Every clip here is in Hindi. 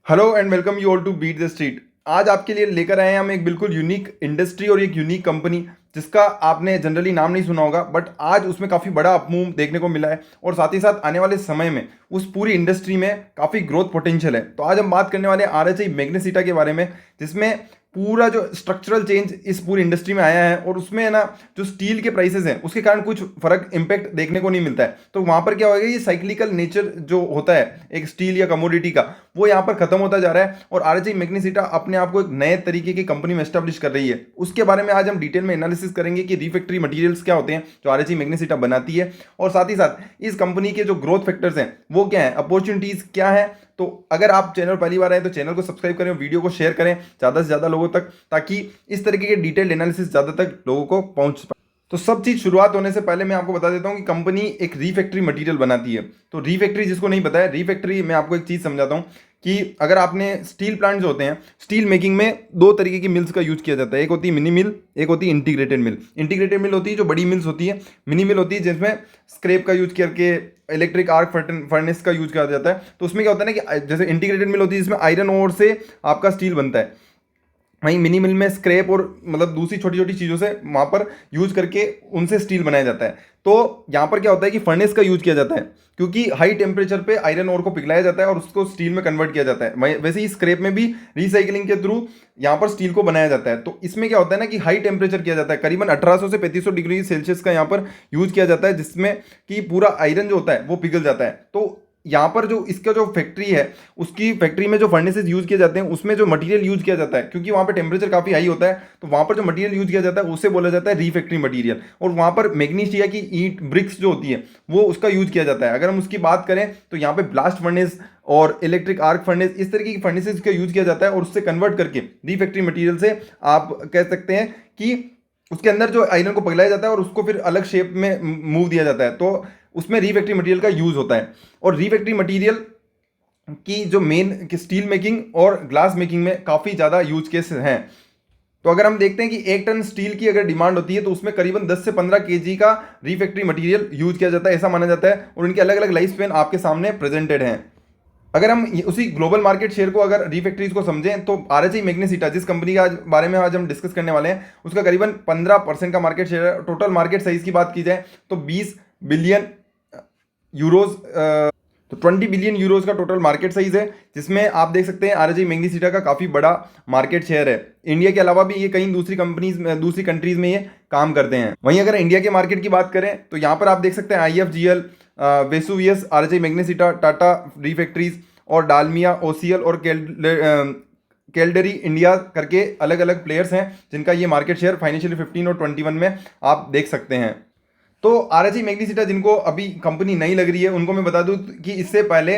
Hello and welcome you all to beat the street. आज आपके लिए लेकर आए हैं हम एक बिल्कुल यूनिक इंडस्ट्री और एक यूनिक कंपनी जिसका आपने जनरली नाम नहीं सुना होगा, बट आज उसमें काफ़ी बड़ा अपमूव देखने को मिला है और साथ ही साथ आने वाले समय में उस पूरी इंडस्ट्री में काफ़ी ग्रोथ पोटेंशियल है। तो आज हम बात करने वाले हैं आरएचआई मैग्नेसिटा के बारे में, जिसमें पूरा जो स्ट्रक्चरल चेंज इस पूरी इंडस्ट्री में आया है और उसमें है ना, जो स्टील के प्राइसेस हैं उसके कारण कुछ फर्क इम्पैक्ट देखने को नहीं मिलता है। तो वहां पर क्या होगा, ये साइक्लिकल नेचर जो होता है एक स्टील या कमोडिटी का, वो यहाँ पर खत्म होता जा रहा है और आरएचआई मैग्नेसिटा अपने आप को एक नए तरीके की कंपनी में एस्टेब्लिश कर रही है। उसके बारे में आज हम डिटेल में एनालिसिस करेंगे कि रिफैक्टरी मटेरियल्स क्या होते हैं जो आरएचआई मैग्नेसिटा बनाती है, और साथ ही साथ इस कंपनी के जो ग्रोथ फैक्टर्स हैं वो क्या है, अपॉर्चुनिटीज क्या है। तो अगर आप चैनल पहली बार आए तो चैनल को सब्सक्राइब करें, वीडियो को शेयर करें ज़्यादा से ज़्यादा लोगों तक, ताकि इस तरीके के डिटेल्ड एनालिसिस ज़्यादा तक लोगों को पहुंच पाए। तो सब चीज़ शुरुआत होने से पहले मैं आपको बता देता हूं कि कंपनी एक रीफैक्टरी मटेरियल बनाती है। तो रीफैक्टरी जिसको नहीं पता है, रीफैक्टरी मैं आपको एक चीज़ समझाता हूं कि अगर आपने स्टील प्लांट जो होते हैं, स्टील मेकिंग में दो तरीके की मिल्स का यूज किया जाता है। एक होती है मिनी मिल, एक होती है इंटीग्रेटेड मिल। इंटीग्रेटेड मिल होती है जो बड़ी मिल्स होती है, मिनी मिल होती है जिसमें स्क्रैप का यूज करके इलेक्ट्रिक आर्क फर्नेस का यूज किया जाता है। तो उसमें क्या होता है ना कि जैसे इंटीग्रेटेड मिल होती है जिसमें आयरन ओर से आपका स्टील बनता है, वहीं मिनी मिल में स्क्रैप और मतलब दूसरी छोटी छोटी चीज़ों से वहाँ पर यूज करके उनसे स्टील बनाया जाता है। तो यहाँ पर क्या होता है कि फर्नेस का यूज किया जाता है, क्योंकि हाई टेम्परेचर पे आयरन ओर को पिघलाया जाता है और उसको स्टील में कन्वर्ट किया जाता है। वैसे ही स्क्रैप में भी रिसाइकलिंग के थ्रू यहाँ पर स्टील को बनाया जाता है। तो इसमें क्या होता है ना कि हाई टेम्परेचर किया जाता है, करीबन 1800 से 3500 डिग्री सेल्सियस का यहाँ पर यूज किया जाता है, जिसमें कि पूरा आयरन जो होता है वो पिघल जाता है। तो यहाँ पर जो इसका जो फैक्ट्री है, उसकी फैक्ट्री में जो फर्नेसेस यूज किए जाते हैं उसमें जो मटेरियल यूज किया जाता है, क्योंकि वहाँ पर टेम्परेचर काफ़ी हाई होता है, तो वहाँ पर जो मटेरियल यूज किया जाता है उसे बोला जाता है रीफैक्टरी मटेरियल। और वहाँ पर मैग्नीशिया की ईंट ब्रिक्स जो होती है वो उसका यूज किया जाता है। अगर हम उसकी बात करें तो यहाँ पे ब्लास्ट फर्नेस और इलेक्ट्रिक आर्क फर्नेस, इस तरीके की फर्नेसेस का यूज किया जाता है और उससे कन्वर्ट करके रीफैक्टरी मटीरियल से आप कह सकते हैं कि उसके अंदर जो आयरन को पिघलाया जाता है और उसको फिर अलग शेप में मूव दिया जाता है। तो उसमें रीफैक्टरी मटेरियल का यूज होता है। और रीफैक्टरी मटेरियल की जो मेन स्टील मेकिंग और ग्लास मेकिंग में काफ़ी ज़्यादा यूज केस हैं। तो अगर हम देखते हैं कि 1 टन स्टील की अगर डिमांड होती है तो उसमें करीबन 10 से 15 केजी का रीफैक्टरी मटेरियल यूज किया जाता है, ऐसा माना जाता है। और इनके अलग अलग लाइफ स्पेन आपके सामने प्रेजेंटेड हैं। अगर हम उसी ग्लोबल मार्केट शेयर को, अगर रीफैक्टरीज को समझें, तो आरएचआई मैग्नेसिटा जिस कंपनी का आज बारे में आज हम डिस्कस करने वाले हैं, उसका करीबन 15% का मार्केट शेयर है। टोटल मार्केट साइज की बात की जाए तो 20 बिलियन यूरोज, तो 20 बिलियन यूरोज का टोटल मार्केट साइज है, जिसमें आप देख सकते हैं आरएचआई मैग्नेसिटा का काफ़ी बड़ा मार्केट शेयर है। इंडिया के अलावा भी ये कई दूसरी कंपनीज में, दूसरी कंट्रीज में ये काम करते हैं। वहीं अगर इंडिया के मार्केट की बात करें तो यहाँ पर आप देख सकते हैं IFGL, Vesuvius, RHI Magnesita, Tata refractories और डालमिया, ओसीएल और कैलडरी इंडिया करके अलग अलग प्लेयर्स हैं जिनका ये मार्केट शेयर फाइनेंशियल 15 और 21 में आप देख सकते हैं। तो आरएचआई मैग्नेसिटा जिनको अभी कंपनी नई लग रही है उनको मैं बता दूं कि इससे पहले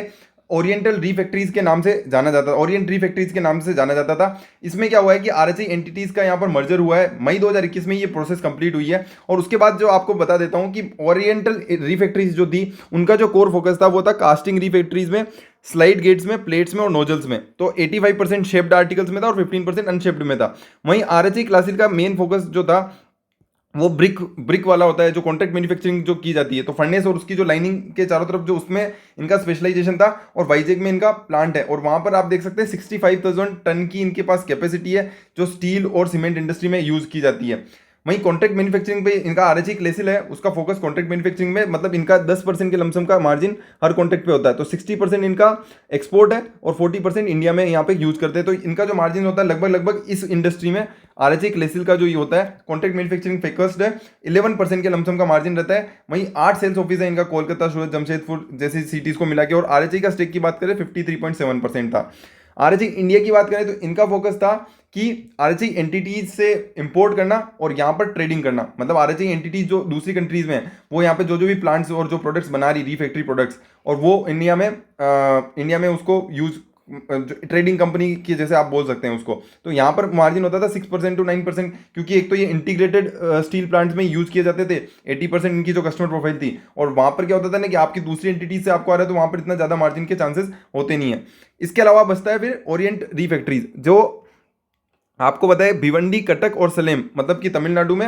ओरिएंटल रीफैक्टरीज के नाम से जाना जाता था, ओरिएंट रीफैक्टरीज के नाम से जाना जाता था। इसमें क्या हुआ है कि आरएचआई एंटिटीज का यहाँ पर मर्जर हुआ है, मई 2021 में ये प्रोसेस कंप्लीट हुई है। और उसके बाद जो आपको बता देता हूँ कि ओरिएंटल रीफैक्टरीज जो थी उनका जो कोर फोकस था वो था कास्टिंग रीफैक्टरीज में, स्लाइड गेट्स में, प्लेट्स में और नोजल्स में। तो 85% शेप्ड आर्टिकल्स में था और 15% अनशेप्ड में था। वहीं आरएचआई क्लासिक का मेन फोकस जो था वो ब्रिक वाला होता है, जो कॉन्ट्रैक्ट मैन्युफैक्चरिंग जो की जाती है। तो फर्नेस और उसकी जो लाइनिंग के चारों तरफ जो उसमें इनका स्पेशलाइजेशन था, और वाइजेक में इनका प्लांट है। और वहां पर आप देख सकते हैं 65,000 टन की इनके पास कैपेसिटी है जो स्टील और सीमेंट इंडस्ट्री में यूज की जाती है। वहीं कॉन्ट्रैक्ट मैन्युफैक्चरिंग पे इनका आरएचआई क्लेसिल है, उसका फोकस कॉन्ट्रैक्ट मैन्युफैक्चरिंग में, मतलब इनका 10% के लमसम का मार्जिन हर कॉन्ट्रैक्ट पे होता है। तो 60% इनका एक्सपोर्ट है और 40% इंडिया में यहाँ पे यूज करते हैं। तो इनका जो मार्जिन होता है लगभग लगभग इस इंडस्ट्री में आरएचआई क्लेसिल का जो ये होता है कॉन्ट्रैक्ट मैन्युफैक्चरिंग फोकस्ड है, 11% के लमसम का मार्जिन रहता है। वहीं 8 सेल्स ऑफिस है इनका कोलकाता, सूरत, जमशेदपुर जैसी सिटीज को मिला के। और आरएचआई का स्टेक की बात करें 53.7% था। आरएचआई इंडिया की बात करें तो इनका फोकस था कि आरएचआई एंटिटीज से इंपोर्ट करना और यहाँ पर ट्रेडिंग करना, मतलब आरएचआई एंटिटीज जो दूसरी कंट्रीज में है वो यहाँ पे जो जो भी प्लांट्स और जो प्रोडक्ट्स बना रही रीफैक्टरी प्रोडक्ट्स, और वो इंडिया में उसको यूज ट्रेडिंग कंपनी की जैसे आप बोल सकते हैं उसको। तो यहाँ पर मार्जिन होता था 6% to 9%, क्योंकि एक तो ये इंटीग्रेटेड स्टील प्लांट्स में यूज किए जाते थे। 80% इनकी जो कस्टमर प्रोफाइल थी, और वहाँ पर क्या होता था ना कि आपकी दूसरी एंटिटीज से आपको आ रहा है तो वहाँ पर इतना ज़्यादा मार्जिन के चांसेस होते नहीं है। इसके अलावा बचता है फिर ओरिएंट रीफैक्टरीज, जो आपको बताए भिवंडी, कटक और सलेम, मतलब कि तमिलनाडु में,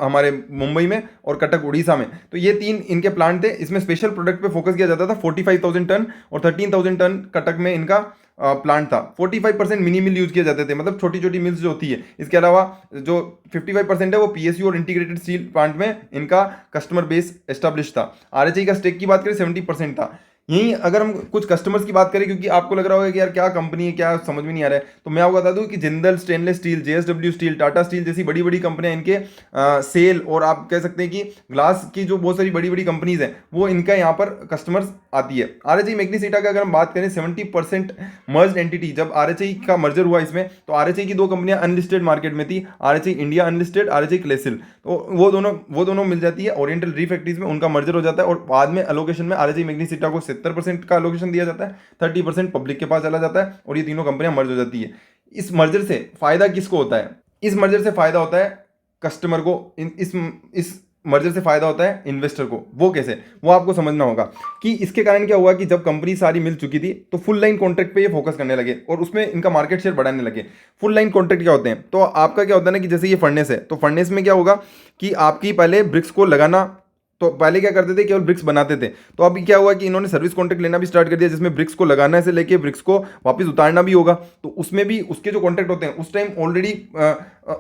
हमारे मुंबई में, और कटक उड़ीसा में। तो ये तीन इनके प्लांट थे। इसमें स्पेशल प्रोडक्ट पे फोकस किया जाता था। 45,000 टन और 13,000 टन कटक में इनका प्लांट था। 45% मिनी मिल यूज किए जाते थे, मतलब छोटी छोटी मिल्स जो होती है। इसके अलावा जो 55% है वो पीएसयू और इंटीग्रेटेड स्टील प्लांट में इनका कस्टमर बेस एस्टेब्लिश था। आरएचआई का स्टेक की बात करें 70% था। यहीं अगर हम कुछ कस्टमर्स की बात करें, क्योंकि आपको लग रहा होगा कि यार क्या कंपनी है, क्या समझ में नहीं आ रहा है, तो मैं आपको बता दूं कि Jindal stainless steel, JSW steel, Tata steel जैसी बड़ी बड़ी कंपनियां इनके सेल, और आप कह सकते हैं कि ग्लास की जो बहुत सारी बड़ी बड़ी कंपनीज हैं वो इनका यहाँ पर कस्टमर्स आती है। आरएचआई मैग्नीसिटा का अगर हम बात करें 70% मर्ज एंटिटी, जब आरएचआई का मर्जर हुआ इसमें, तो आरएचआई की दो कंपनियां अनलिस्टेड मार्केट में थी, आरएचआई इंडिया अनलिस्टेड, आरएचआई क्लेसिल। तो वो दोनों मिल जाती है ओरिएंटल रिफैक्ट्रीज में, उनका मर्जर हो जाता है, और बाद में अलोकेशन में आरएचआई मैग्नीसिटा को 70% का अलोकेशन दिया जाता है, 30% पब्लिक के पास चला जाता है, और ये तीनों कंपनियां मर्ज हो जाती है। इस मर्जर से फायदा किसको होता है? इस मर्जर से फायदा होता है कस्टमर को, इस मर्जर से फायदा होता है इन्वेस्टर को। वो कैसे, वो आपको समझना होगा कि इसके कारण क्या हुआ कि जब कंपनी सारी मिल चुकी थी तो फुल लाइन कॉन्ट्रैक्ट पे ये फोकस करने लगे और उसमें इनका मार्केट शेयर बढ़ाने लगे। फुल लाइन कॉन्ट्रैक्ट क्या होते हैं? तो आपका क्या होता है ना कि जैसे ये फर्नेस है, तो फर्नेस में क्या होगा कि आपकी पहले ब्रिक्स को लगाना, तो पहले क्या करते थे, केवल ब्रिक्स बनाते थे। तो अभी क्या हुआ कि इन्होंने सर्विस कॉन्ट्रैक्ट लेना भी स्टार्ट कर दिया, जिसमें ब्रिक्स को लगाना से लेके ब्रिक्स को वापस उतारना भी होगा। तो उसमें भी उसके जो कॉन्ट्रैक्ट होते हैं उस टाइम ऑलरेडी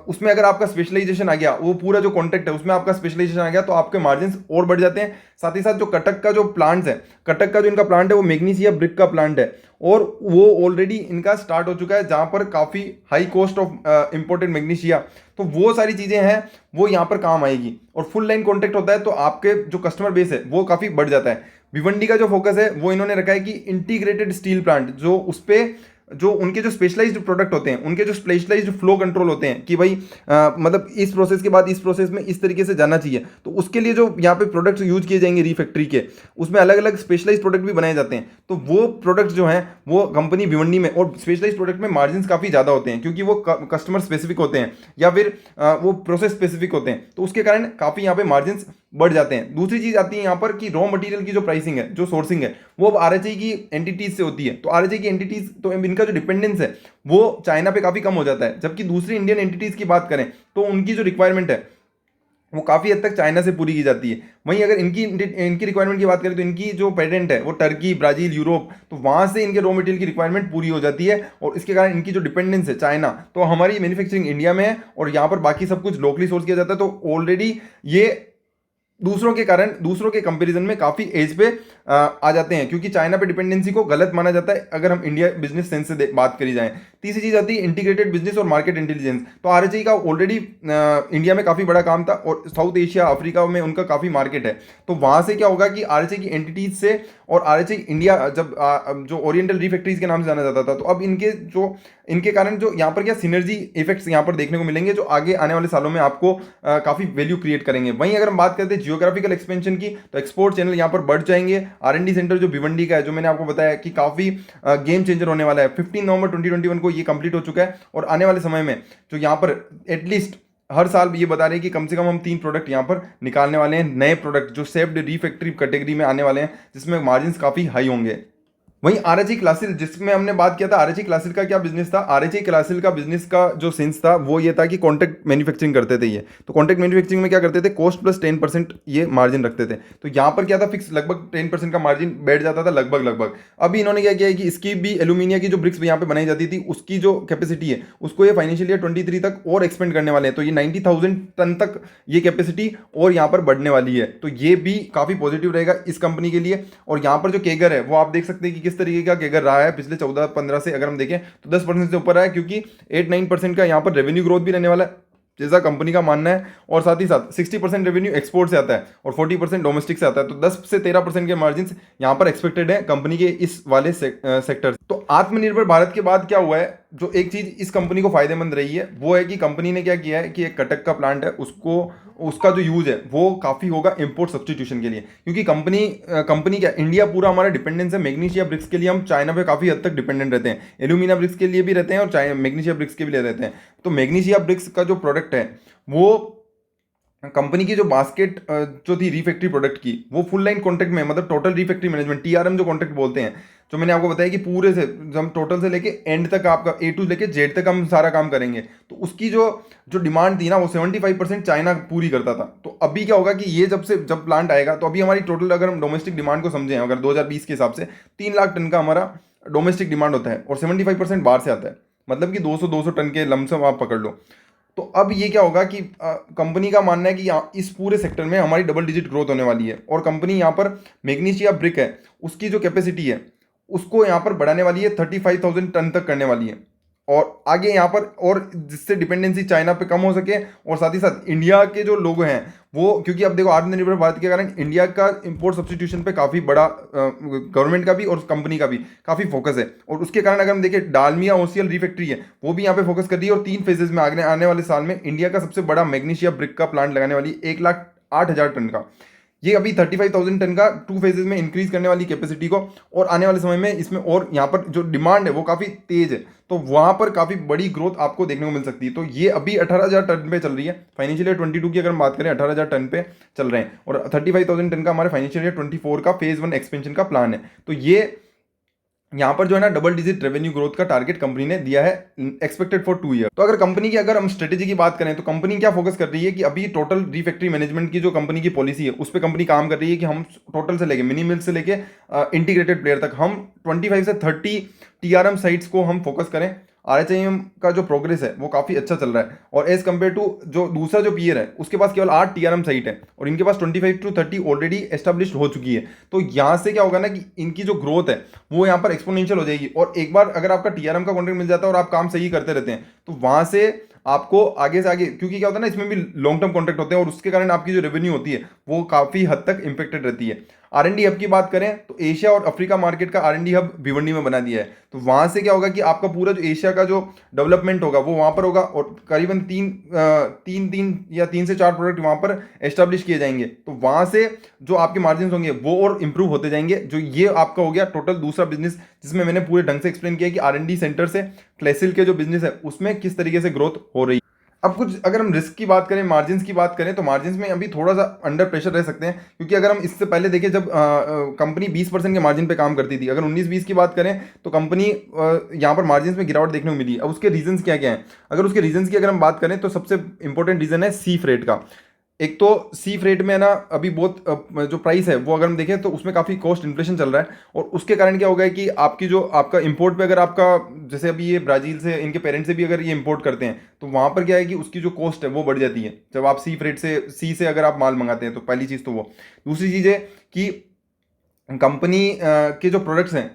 उसमें अगर आपका स्पेशलाइजेशन आ गया, वो पूरा जो कॉन्ट्रैक्ट है उसमें आपका स्पेशलाइजेशन आ गया, तो आपके मार्जिन और बढ़ जाते हैं। साथ ही साथ जो कटक का जो प्लांट है, कटक का जो इनका प्लांट है वो मैग्नीशिया ब्रिक का प्लांट है, और वो ऑलरेडी इनका स्टार्ट हो चुका है, जहां पर काफ़ी high cost of imported magnesia. तो वो सारी चीज़ें हैं वो यहाँ पर काम आएगी, और फुल लाइन कॉन्ट्रैक्ट होता है तो आपके जो कस्टमर बेस है वो काफ़ी बढ़ जाता है। भिवंडी का जो फोकस है वो इन्होंने रखा है कि इंटीग्रेटेड स्टील प्लांट, जो उस पर जो उनके जो स्पेशलाइज्ड प्रोडक्ट होते हैं, उनके जो स्पेशलाइज्ड फ्लो कंट्रोल होते हैं कि भाई मतलब इस प्रोसेस के बाद इस प्रोसेस में इस तरीके से जाना चाहिए, तो उसके लिए जो यहाँ पे प्रोडक्ट्स यूज किए जाएंगे रीफैक्ट्री के, उसमें अलग अलग स्पेशलाइज्ड प्रोडक्ट भी बनाए जाते हैं। तो वो प्रोडक्ट्स जो हैं वो कंपनी भिवंडी में, और स्पेशलाइज्ड प्रोडक्ट में मार्जिन काफ़ी ज़्यादा होते हैं क्योंकि वो कस्टमर स्पेसिफिक होते हैं या फिर वो प्रोसेस स्पेसिफिक होते हैं, तो उसके कारण काफ़ी यहाँ पे मार्जिन बढ़ जाते हैं। दूसरी चीज आती है यहाँ पर कि रॉ मटेरियल की जो प्राइसिंग है, जो सोर्सिंग है, वो अब आरएचआई की एंटिटीज से होती है। तो आरएचआई की एंटिटीज, तो इनका जो डिपेंडेंस है वो चाइना पे काफी कम हो जाता है, जबकि दूसरी इंडियन एंटिटीज की बात करें तो उनकी जो रिक्वायरमेंट है वो काफ़ी हद तक चाइना से पूरी की जाती है। वहीं अगर इनकी रिक्वायरमेंट की बात करें तो इनकी जो पेटेंट है वो टर्की, ब्राज़ील, यूरोप, तो वहाँ से इनके रॉ मटेरियल की रिक्वायरमेंट पूरी हो जाती है, और इसके कारण इनकी जो डिपेंडेंस है चाइना, तो हमारी मैन्युफैक्चरिंग इंडिया में है और यहाँ पर बाकी सब कुछ लोकली सोर्स किया जाता है। तो ऑलरेडी ये दूसरों के कारण, दूसरों के कंपैरिजन में काफ़ी एज पे आ जाते हैं, क्योंकि चाइना पे डिपेंडेंसी को गलत माना जाता है अगर हम इंडिया बिजनेस सेंस से बात करी जाए। तीसरी चीज़ आती है इंटीग्रेटेड बिजनेस और मार्केट इंटेलिजेंस। तो आरएचआई का ऑलरेडी इंडिया में काफ़ी बड़ा काम था, और साउथ एशिया, अफ्रीका में उनका काफ़ी मार्केट है। तो वहाँ से क्या होगा कि आरएचआई की एंटिटीज से, और आरएचआई इंडिया जब जो ओरिएंटल रिफैक्ट्रीज के नाम से जाना जाता था, तो अब इनके कारण जो यहाँ पर क्या सिनर्जी इफेक्ट्स यहाँ पर देखने को मिलेंगे, जो आगे आने वाले सालों में आपको काफ़ी वैल्यू क्रिएट करेंगे। वहीं अगर हम बात करते हैं जियोग्राफिकल एक्सपेंशन की, तो एक्सपोर्ट चैनल यहाँ पर बढ़ जाएंगे। आर&डी सेंटर जो भिवंडी का है, जो मैंने आपको बताया कि काफ़ी गेम चेंजर होने वाला है, 15 नवंबर 2021 को ये कंप्लीट हो चुका है, और आने वाले समय में जो यहाँ पर एटलीस्ट हर साल ये बता रहे हैं कि कम से कम हम 3 प्रोडक्ट यहाँ पर निकालने वाले हैं, नए प्रोडक्ट जो सेफ्ड रिफैक्ट्री कैटेगरी में आने वाले हैं, जिसमें मार्जिन काफ़ी हाई होंगे। वहीं आरएचआई क्लासिल, जिसमें हमने बात किया था, आरएचआई क्लासिल का क्या बिजनेस था? आरएचआई क्लासिल का बिजनेस का जो सेंस था वो ये था कि कॉन्ट्रैक्ट मैन्युफैक्चरिंग करते थे ये। तो कॉन्ट्रैक्ट मैन्युफैक्चरिंग में क्या करते थे, कॉस्ट प्लस 10% ये मार्जिन रखते थे। तो यहाँ पर क्या था, फिक्स लगभग 10% का मार्जिन बैठ जाता था लगभग। अभी इन्होंने क्या किया है कि इसकी भी एल्यूमिनिया की जो ब्रिक्स यहाँ पे बनाई जाती थी उसकी जो कैपेसिटी है उसको ये फाइनेंशियल ईयर 23 तक और एक्सपेंड करने वाले हैं। तो ये 90,000 टन तक ये कैपेसिटी और यहाँ पर बढ़ने वाली है। तो ये भी काफ़ी पॉजिटिव रहेगा इस कंपनी के लिए। और यहाँ पर जो केगर है वो आप देख सकते हैं कि किस तरीके का केगर रहा है पिछले 14-15 से अगर हम देखें तो 10% से ऊपर रहा है, क्योंकि 8-9% का यहाँ पर रेवेन्यू ग्रोथ भी रहने वाला है जैसा कंपनी का मानना है। और साथ ही साथ 60% रेवेन्यू एक्सपोर्ट से आता है और 40% डोमेस्टिक से आता है। तो 10 से 13% के मार्जिन यहाँ पर एक्सपेक्टेड है कंपनी के इस वाले सेक्टर। तो आत्मनिर्भर भारत के बाद क्या हुआ है, जो एक चीज इस कंपनी को फायदेमंद रही है वो है कि कंपनी ने क्या किया है कि एक कटक का प्लांट है उसका जो यूज है वो काफी होगा इंपोर्ट सब्सटीट्यूशन के लिए, क्योंकि कंपनी क्या, इंडिया पूरा हमारा डिपेंडेंस है मैग्नीशिया ब्रिक्स के लिए। हम चाइना पे काफी हद तक डिपेंडेंट रहते हैं, एल्यूमिनिया ब्रिक्स के लिए भी रहते हैं और मैग्नीशिया ब्रिक्स के भी रहते हैं। तो मैग्नीशिया ब्रिक्स का जो प्रोडक्ट है वो कंपनी की जो बास्केट जो थी रीफैक्ट्री प्रोडक्ट की, वो फुल लाइन कॉन्ट्रैक्ट में, मतलब टोटल रीफैक्ट्री मैनेजमेंट, टीआरएम जो कॉन्ट्रैक्ट बोलते हैं, जो मैंने आपको बताया कि पूरे से हम टोटल से लेके एंड तक, आपका ए टू लेके जेड तक हम सारा काम करेंगे, तो उसकी जो जो डिमांड थी ना, वो 75% चाइना पूरी करता था। तो अभी क्या होगा कि ये जब प्लांट आएगा, तो अभी हमारी टोटल अगर हम डोमेस्टिक डिमांड को समझें, अगर 2020 के हिसाब से 3 लाख टन का हमारा डोमेस्टिक डिमांड होता है और 75% बाहर से आता है, मतलब कि 200 टन के लमसम आप पकड़ लो। तो अब ये क्या होगा कि कंपनी का मानना है कि इस पूरे सेक्टर में हमारी डबल डिजिट ग्रोथ होने वाली है, और कंपनी यहाँ पर मैग्नीशिया ब्रिक है, उसकी जो कैपेसिटी है उसको यहाँ पर बढ़ाने वाली है, 35,000 टन तक करने वाली है। और आगे यहाँ पर, और जिससे डिपेंडेंसी चाइना पे कम हो सके, और साथ ही साथ इंडिया के जो लोग हैं वो, क्योंकि अब देखो आत्मनिर्भर भारत के कारण इंडिया का इंपोर्ट सब्सटीट्यूशन पे काफ़ी बड़ा गवर्नमेंट का भी और कंपनी का भी काफ़ी फोकस है, और उसके कारण अगर हम देखें डालमिया ओसीएल रिफैक्ट्री है, वो भी यहाँ पे फोकस कर रही है, और 3 फेजेज में आने वाले साल में इंडिया का सबसे बड़ा मैग्नीशिया ब्रिक का प्लांट लगाने वाली 1,08,000 टन का। ये अभी 35,000 टन का 2 फेजेज में इंक्रीज करने वाली कैपेसिटी को, और आने वाले समय में इसमें और यहाँ पर जो डिमांड है वो काफ़ी तेज है, तो वहाँ पर काफ़ी बड़ी ग्रोथ आपको देखने को मिल सकती है। तो ये अभी 18,000 टन पे चल रही है, फाइनेंशियल ईयर 22 की अगर हम बात करें 18,000 टन पे चल रहे हैं, और 35,000 टन का हमारे फाइनेंशियल ईयर 24 का फेज 1 एक्सपेंशन का प्लान है। तो ये यहाँ पर जो है ना डबल डिजिट रेवेन्यू ग्रोथ का टारगेट कंपनी ने दिया है, एक्सपेक्टेड फॉर 2 ईयर। तो अगर कंपनी की अगर हम स्ट्रेटेजी की बात करें, तो कंपनी क्या फोकस कर रही है कि अभी टोटल रिफैक्ट्री मैनेजमेंट की जो कंपनी की पॉलिसी है उस पर कंपनी काम कर रही है कि हम टोटल से लेके मिनी मिल से लेके इंटीग्रेटेड प्लेयर तक हम 25 से 30 टीआरएम साइट्स को हम फोकस करें। आरएचआईएम का जो प्रोग्रेस है वो काफ़ी अच्छा चल रहा है, और एज कम्पेयर टू जो दूसरा जो पीयर है उसके पास केवल 8 टीआरएम साइट है, और इनके पास 25 to 30 ऑलरेडी एस्टेब्लिश हो चुकी है। तो यहाँ से क्या होगा ना कि इनकी जो ग्रोथ है वो यहाँ पर एक्सपोनेंशियल हो जाएगी, और एक बार अगर आपका टीआरएम का कॉन्ट्रैक्ट मिल जाता है और आप काम सही करते रहते हैं, तो वहाँ से आपको आगे से आगे, क्योंकि क्या होता है ना इसमें भी लॉन्ग टर्म कॉन्ट्रैक्ट होते हैं, और उसके कारण आपकी जो रेवेन्यू होती है वो काफ़ी हद तक इंपेक्टेड रहती है। आर&डी हब की बात करें तो एशिया और अफ्रीका मार्केट का आर&डी हब भिवंडी में बना दिया है, तो वहाँ से क्या होगा कि आपका पूरा जो एशिया का जो डेवलपमेंट होगा वो वहाँ पर होगा, और करीबन तीन से चार प्रोडक्ट वहाँ पर एस्टेब्लिश किए जाएंगे, तो वहाँ से जो आपके मार्जिन होंगे वो और इंप्रूव होते जाएंगे। जो ये आपका हो गया टोटल दूसरा बिजनेस, जिसमें मैंने पूरे ढंग से एक्सप्लेन किया कि आर&डी सेंटर से क्लेसिल के जो बिजनेस है उसमें किस तरीके से ग्रोथ हो रही है। अब कुछ अगर हम रिस्क की बात करें, मार्जिन्स की बात करें, तो मार्जिन्स में अभी थोड़ा सा अंडर प्रेशर रह सकते हैं, क्योंकि अगर हम इससे पहले देखें जब कंपनी 20% के मार्जिन पे काम करती थी, अगर 19-20 की बात करें तो कंपनी यहाँ पर मार्जिन्स में गिरावट देखने को मिली। अब उसके रीजंस क्या क्या हैं, अगर उसके रीजंस की अगर हम बात करें तो सबसे इंपॉर्टेंट रीजन है सी फ्रेट का। एक तो सी फ्रेट में है ना अभी बहुत जो प्राइस है वो अगर हम देखें तो उसमें काफ़ी कॉस्ट इन्फ्लेशन चल रहा है, और उसके कारण क्या होगा है कि आपकी जो आपका इंपोर्ट पे अगर आपका, जैसे अभी ये ब्राज़ील से इनके पेरेंट्स से भी अगर ये इंपोर्ट करते हैं, तो वहाँ पर क्या है कि उसकी जो कॉस्ट है वो बढ़ जाती है जब आप सी फ्रेट से, सी से अगर आप माल मंगाते हैं। तो पहली चीज़ तो वो, दूसरी चीज़ है कि कंपनी के जो प्रोडक्ट्स हैं,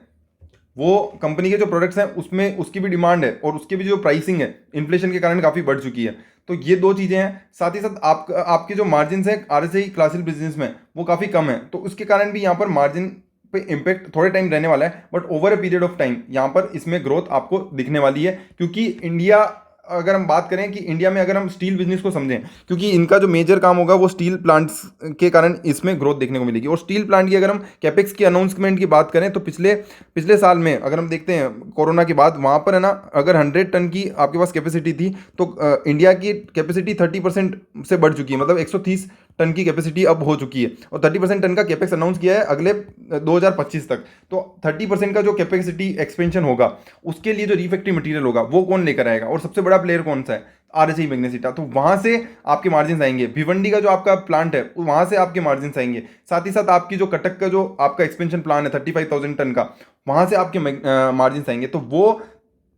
वो कंपनी के जो प्रोडक्ट्स हैं उसमें उसकी भी डिमांड है, और उसकी भी जो प्राइसिंग है इन्फ्लेशन के कारण काफ़ी बढ़ चुकी है। तो ये दो चीज़ें हैं, साथ ही साथ आपके जो मार्जिन है आरएसआई क्लासिक बिजनेस में वो काफ़ी कम है, तो उसके कारण भी यहाँ पर मार्जिन पे इम्पैक्ट थोड़े टाइम रहने वाला है, but over a period of time यहाँ पर इसमें ग्रोथ आपको दिखने वाली है। क्योंकि इंडिया, अगर हम बात करें कि इंडिया में अगर हम स्टील बिजनेस को समझें, क्योंकि इनका जो मेजर काम होगा वो स्टील प्लांट्स के कारण इसमें ग्रोथ देखने को मिलेगी। और स्टील प्लांट की अगर हम कैपेक्स की अनाउंसमेंट की बात करें तो पिछले पिछले साल में अगर हम देखते हैं कोरोना के बाद, वहाँ पर है ना अगर 100 टन की आपके पास कैपेसिटी थी, तो इंडिया की कैपेसिटी 30% से बढ़ चुकी है, मतलब 130 टन की कैपेसिटी अब हो चुकी है, और 30% टन का कैपेक्स अनाउंस किया है अगले 2025 तक। तो 30% का जो कैपेसिटी एक्सपेंशन होगा उसके लिए जो रिफैक्ट्री मटेरियल होगा वो कौन लेकर आएगा, और सबसे बड़ा प्लेयर कौन सा है, आरएचआई मैग्नेसिटा। तो वहां से आपके मार्जिन आएंगे, भिवंडी का जो आपका प्लांट है वहां से आपके मार्जिन आएंगे, साथ ही साथ आपकी जो कटक का जो आपका एक्सपेंशन प्लान है 35,000 टन का, वहां से आपके मार्जिन आएंगे। तो वो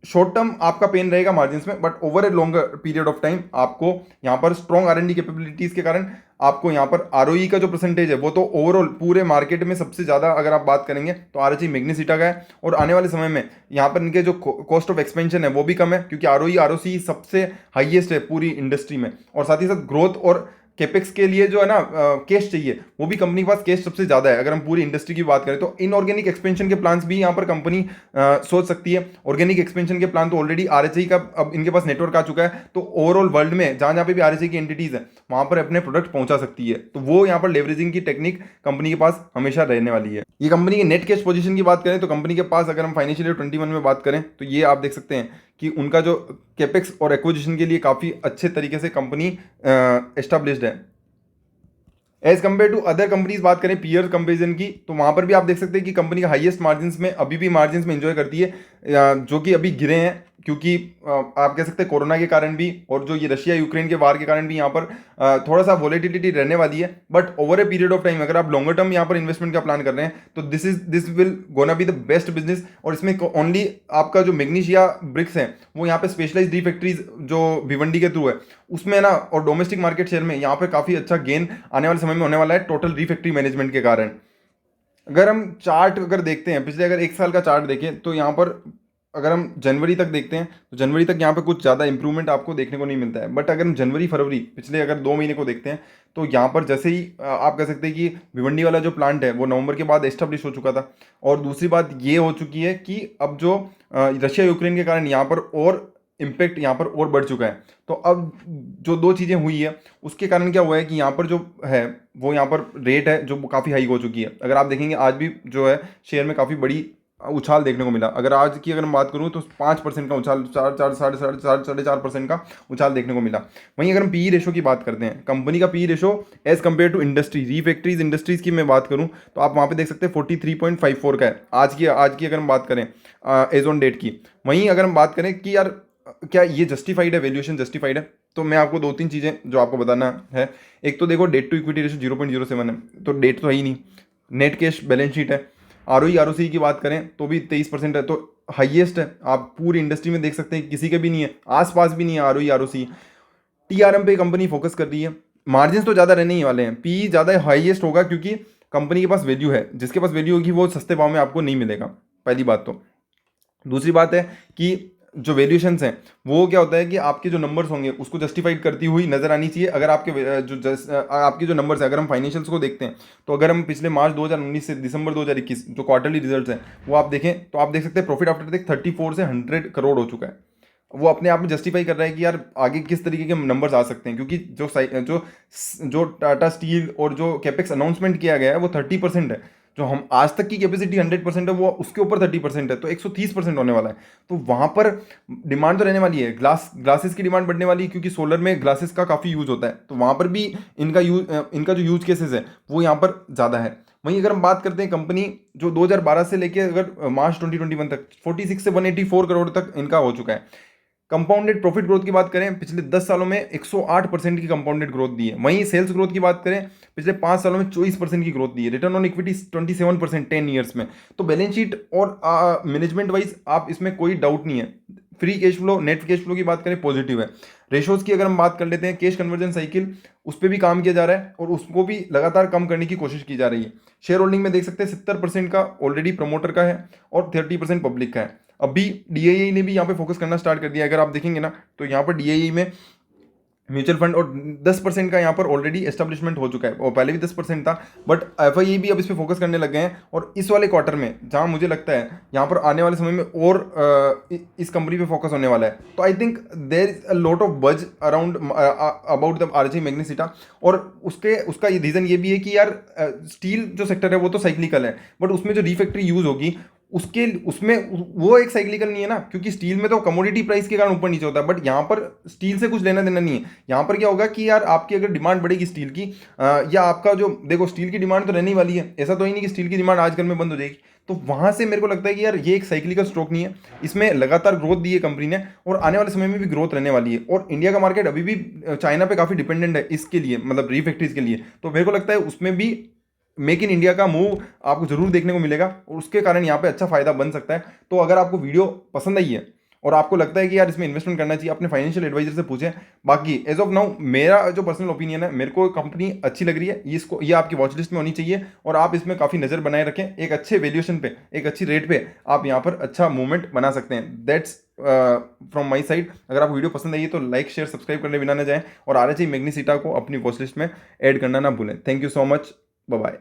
शॉर्ट टर्म आपका पेन रहेगा मार्जिन्स में, but over a longer period of time आपको यहाँ पर स्ट्रॉन्ग आर&डी कैपेबिलिटीज के कारण आपको यहाँ पर आरओई का जो परसेंटेज है वो तो ओवरऑल पूरे मार्केट में सबसे ज़्यादा अगर आप बात करेंगे तो आरएचआई मैग्नेसिटा का है। और आने वाले समय में यहाँ पर इनके जो कॉस्ट ऑफ एक्सपेंशन है वो भी कम है, क्योंकि आरओई आरओसी सबसे हाईएस्ट है पूरी इंडस्ट्री में। और साथ ही साथ ग्रोथ और कैपेक्स के लिए जो है ना कैश चाहिए, वो भी कंपनी के पास कैश सबसे ज़्यादा है। अगर हम पूरी इंडस्ट्री की बात करें तो इनऑर्गेनिक एक्सपेंशन के प्लान्स भी यहाँ पर कंपनी सोच सकती है। ऑर्गेनिक एक्सपेंशन के प्लान तो ऑलरेडी आरएचआई का अब इनके पास नेटवर्क आ चुका है, तो ओवरऑल वर्ल्ड में जहाँ जहाँ पे भी आरएचआई की एंटिटीज़ है वहाँ पर अपने प्रोडक्ट पहुँचा सकती है। तो वो यहाँ पर लेवरेजिंग की टेक्निक कंपनी के पास हमेशा रहने वाली है। ये कंपनी के नेट कैश पोजीशन की बात करें तो कंपनी के पास अगर हम फाइनेंशियल ईयर 21 में बात करें तो ये आप देख सकते हैं कि उनका जो कैपेक्स और एक्विजिशन के लिए काफ़ी अच्छे तरीके से कंपनी एस्टाब्लिश्ड है। As compare to other companies बात करें पीयर कंपेरिजन की, तो वहां पर भी आप देख सकते हैं कि कंपनी का हाईएस्ट मार्जिन में अभी भी मार्जिन में एंजॉय करती है, जो कि अभी गिरे हैं क्योंकि आप कह सकते हैं कोरोना के कारण भी और जो ये रशिया यूक्रेन के वार के कारण भी यहाँ पर थोड़ा सा वॉलेटिलिटी रहने वाली है। But over a period of time अगर आप लॉन्गर टर्म यहाँ पर इन्वेस्टमेंट का प्लान कर रहे हैं तो this will gonna be the best business. और इसमें ओनली आपका जो मैग्नीशिया ब्रिक्स है वो यहाँ पे स्पेशलाइज्ड डी फैक्ट्रीज जो भिवंडी के थ्रू है उसमें ना, और डोमेस्टिक मार्केट शेयर में यहाँ पर काफ़ी अच्छा गेन आने वाले समय में होने वाला है टोटल री मैनेजमेंट के कारण। अगर हम चार्ट अगर देखते हैं पिछले अगर एक साल का चार्ट देखें तो यहाँ पर अगर हम जनवरी तक देखते हैं तो जनवरी तक यहाँ पे कुछ ज़्यादा इंप्रूवमेंट आपको देखने को नहीं मिलता है। बट अगर हम जनवरी फरवरी पिछले अगर 2 महीने को देखते हैं तो यहाँ पर जैसे ही आप कह सकते हैं कि भिवंडी वाला जो प्लांट है वो नवंबर के बाद एस्टेब्लिश हो चुका था। और दूसरी बात ये हो चुकी है कि अब जो रशिया यूक्रेन के कारण यहाँ पर और इम्पैक्ट यहाँ पर और बढ़ चुका है। तो अब जो 2 चीज़ें हुई है उसके कारण क्या हुआ है कि यहाँ पर जो है वो यहाँ पर रेट है जो काफ़ी हाई हो चुकी है। अगर आप देखेंगे आज भी जो है शेयर में काफ़ी बड़ी उछाल देखने को मिला। अगर आज की अगर मैं बात करूँ तो 5% का उछाल, 4.5% का उछाल देखने को मिला। वहीं अगर हम पी रेशो की बात करते हैं, कंपनी का P ratio as compare to industry re industries की मैं बात करूँ तो आप वहाँ पे देख सकते हैं 43.54 का है आज की अगर हम बात करें एज ऑन डेट की। वहीं अगर हम बात करें कि यार क्या ये जस्टिफाइड है, वैल्यूएशन जस्टिफाइड है, तो मैं आपको 2-3 चीज़ें जो आपको बताना है। एक तो देखो डेट टू इक्विटी रेशो 0.07 है, तो डेट तो है ही नहीं। नेट कैश बैलेंस शीट है। आरओई आरओसी की बात करें तो भी 23% है, तो हाईएस्ट है। आप पूरी इंडस्ट्री में देख सकते हैं किसी के भी नहीं है, आसपास भी नहीं है आरओई आरओसी। टीआरएम पे कंपनी फोकस कर रही है। मार्जिन तो ज़्यादा रहने ही वाले हैं, पी ज़्यादा हाईएस्ट होगा क्योंकि कंपनी के पास वैल्यू है। जिसके पास वैल्यू होगी वो सस्ते भाव में आपको नहीं मिलेगा, पहली बात तो। दूसरी बात है कि जो वैल्यूएशंस हैं वो क्या होता है कि आपके जो नंबर्स होंगे उसको जस्टिफाइड करती हुई नजर आनी चाहिए। अगर आपके जो नंबर्स हैं, अगर हम फाइनेंशियल्स को देखते हैं तो अगर हम पिछले मार्च 2019 से दिसंबर 2021 जो क्वार्टरली रिजल्ट्स हैं वो आप देखें तो आप देख सकते हैं प्रॉफिट आफ्टर टैक्स 34 से 100 करोड़ हो चुका है। वो अपने आप में जस्टिफाई कर रहा है कि यार आगे किस तरीके के नंबर्स आ सकते हैं, क्योंकि जो टाटा स्टील और जो कैपेक्स अनाउंसमेंट किया गया है वो 30% है। जो हम आज तक की कैपेसिटी 100% है वो उसके ऊपर 30% है, तो 130% होने वाला है। तो वहाँ पर डिमांड तो रहने वाली है, ग्लासेस की डिमांड बढ़ने वाली है क्योंकि सोलर में ग्लासेस का काफ़ी यूज होता है। तो वहाँ पर भी इनका जो यूज केसेस है वो यहाँ पर ज़्यादा है। वहीं अगर हम बात करते हैं कंपनी जो 2012 से लेकर अगर मार्च 2021 तक 46 से 184 करोड़ तक इनका हो चुका है। कंपाउंडेड प्रॉफिट ग्रोथ की बात करें पिछले 10 सालों में 108% की कंपाउंडेड ग्रोथ दी है। वहीं सेल्स ग्रोथ की बात करें पिछले 5 सालों में 24% की ग्रोथ दी है। रिटर्न ऑन इक्विटी 27% 10 ईयर्स में। तो बैलेंस शीट और मैनेजमेंट वाइज आप इसमें कोई डाउट नहीं है। Free cash flow, net cash flow की बात करें पॉजिटिव है। रेशोज की अगर हम बात कर लेते हैं, कैश कन्वर्जन साइकिल उस पर भी काम किया जा रहा है और उसको भी लगातार कम करने की कोशिश की जा रही है। शेयर होल्डिंग में देख सकते हैं 70% का ऑलरेडी प्रमोटर का है और 30% पब्लिक का है। अभी डीआईआई ने भी यहाँ पे फोकस करना स्टार्ट कर दिया। अगर आप देखेंगे ना तो यहाँ पर डीआईआई में म्यूचुअल फंड और 10% का यहाँ पर ऑलरेडी एस्टेब्लिशमेंट हो चुका है, और पहले भी 10% था। बट एफआईआई भी अब इस पर फोकस करने लग गए हैं। और इस वाले क्वार्टर में जहाँ मुझे लगता है यहाँ पर आने वाले समय में और इस कंपनी पे फोकस होने वाला है। तो I think there is a lot of buzz around about the RHI Magnesita. और उसका ये रीज़न ये भी है कि यार स्टील जो सेक्टर है वो तो साइक्लिकल है, बट उसमें जो रीफैक्ट्री यूज़ होगी उसमें वो एक साइक्लिकल नहीं है ना, क्योंकि स्टील में तो कमोडिटी प्राइस के कारण ऊपर नीचे होता है। बट यहाँ पर स्टील से कुछ लेना देना नहीं है। यहाँ पर क्या होगा कि यार आपकी अगर डिमांड बढ़ेगी स्टील की, या आपका जो देखो स्टील की डिमांड तो रहने ही वाली है, ऐसा तो ही नहीं कि स्टील की डिमांड आजकल में बंद हो जाएगी। तो वहाँ से मेरे को लगता है कि यार ये एक साइक्लिकल स्ट्रोक नहीं है, इसमें लगातार ग्रोथ दी है कंपनी ने और आने वाले समय में भी ग्रोथ रहने वाली है। और इंडिया का मार्केट अभी भी चाइना पे काफ़ी डिपेंडेंट है इसके लिए, मतलब रीफैक्ट्रीज के लिए। तो मेरे को लगता है उसमें भी मेक इन इंडिया का मूव आपको जरूर देखने को मिलेगा और उसके कारण यहाँ पे अच्छा फायदा बन सकता है। तो अगर आपको वीडियो पसंद आई है और आपको लगता है कि यार इसमें इन्वेस्टमेंट करना चाहिए, अपने फाइनेंशियल एडवाइजर से पूछें। बाकी एज ऑफ नाउ मेरा जो पर्सनल ओपिनियन है, मेरे को कंपनी अच्छी लग रही है, ये आपकी वॉच लिस्ट में होनी चाहिए और आप इसमें काफ़ी नज़र बनाए रखें। एक अच्छे वैल्यूएशन पे, एक अच्छी रेट पे आप यहाँ पर अच्छा मूवमेंट बना सकते हैं। That's from my side. अगर आपको वीडियो पसंद आई है तो लाइक शेयर सब्सक्राइब करने बिना ना जाएं और आरएचआई मैग्नेसिटा को अपनी वॉच लिस्ट में ऐड करना ना भूलें। Thank you so much, bye bye.